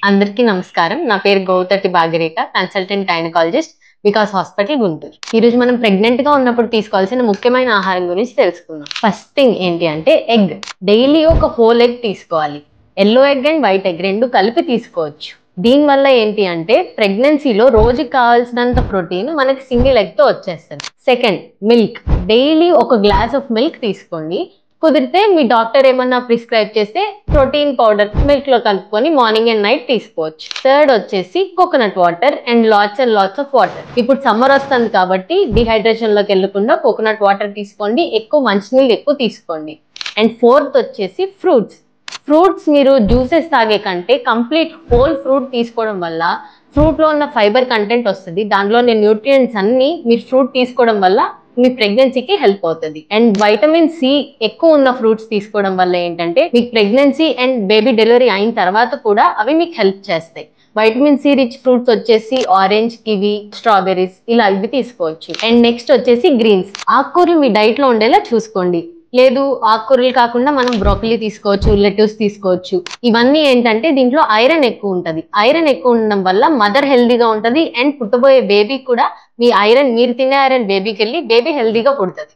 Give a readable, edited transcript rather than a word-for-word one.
అందరికీ నమస్కారం. నా పేరు Gauthati Bhagirekha, consultant gynaecologist, Vikas hospital Guntur. ఈ రోజు మనం ప్రెగ్నెంట్ గా ఉన్నప్పుడు తీసుకోవాల్సిన ముఖ్యమైన ఆహారం గురించి తెలుసుకుందాం. ఫస్ట్ థింగ్ ఏంటి అంటే ఎగ్. డైలీ ఒక హోల్ ఎగ్ తీసుకోవాలి. Yellow egg and white egg రెండు కలిపి తీసుకోవచ్చు. దీనివల్ల ఏంటి అంటే ప్రెగ్నెన్సీలో రోజుకి కావాల్సినంత ప్రోటీన్ మనకి సింగిల్ ఎగ్ తో వచ్చేస్తుంది. Second, milk. డైలీ ఒక గ్లాస్ ఆఫ్ మిల్క్ తీసుకోండి. కుదిరితే మీ డాక్టర్ ఏమన్నా ప్రిస్క్రైబ్ చేస్తే ప్రోటీన్ పౌడర్ మిల్క్ లో కలుపుకొని మార్నింగ్ అండ్ నైట్ తీసుకోవచ్చు. థర్డ్ వచ్చేసి coconut water and lots of water. ఇప్పుడు సమ్మర్ వస్తుంది కాబట్టి డిహైడ్రేషన్ లోకి వెళ్ళకుండా కోకోనట్ వాటర్ తీసుకోండి, ఎక్కువ మంచినీళ్ళు ఎక్కువ తీసుకోండి. అండ్ ఫోర్త్ వచ్చేసి ఫ్రూట్స్. ఫ్రూట్స్ మీరు జ్యూసెస్ తాగే కంటే కంప్లీట్ హోల్ ఫ్రూట్ తీసుకోవడం వల్ల ఫ్రూట్ లో ఉన్న ఫైబర్ కంటెంట్ వస్తుంది. దానిలోని న్యూట్రియంట్స్ అన్ని మీరు ఫ్రూట్ తీసుకోవడం వల్ల మీ ప్రెగ్నెన్సీకి హెల్ప్ అవుతుంది. అండ్ వైటమిన్ సి ఎక్కువ ఉన్న ఫ్రూట్స్ తీసుకోవడం వల్ల ఏంటంటే మీకు ప్రెగ్నెన్సీ అండ్ బేబీ డెలివరీ అయిన తర్వాత కూడా అవి మీకు హెల్ప్ చేస్తాయి. వైటమిన్ సి రిచ్ ఫ్రూట్స్ వచ్చేసి ఆరెంజ్, కివి, స్ట్రాబెర్రీస్ ఇలా ఇవి తీసుకోవచ్చు. అండ్ నెక్స్ట్ వచ్చేసి గ్రీన్స్. ఆకుకూరలు మీ డైట్ లో ఉండేలా చూసుకోండి. లేదు ఆకుకూరలు కాకుండా మనం బ్రోకలీ తీసుకోవచ్చు, లెట్యూస్ తీసుకోవచ్చు. ఇవన్నీ ఏంటంటే దీంట్లో ఐరన్ ఎక్కువ ఉంటుంది. ఐరన్ ఎక్కువ ఉండడం వల్ల మదర్ హెల్దీగా ఉంటుంది అండ్ పుట్టబోయే బేబీ కూడా మీరు తినే ఐరన్ బేబీకి వెళ్ళి బేబీ హెల్దీగా పుడుతుంది.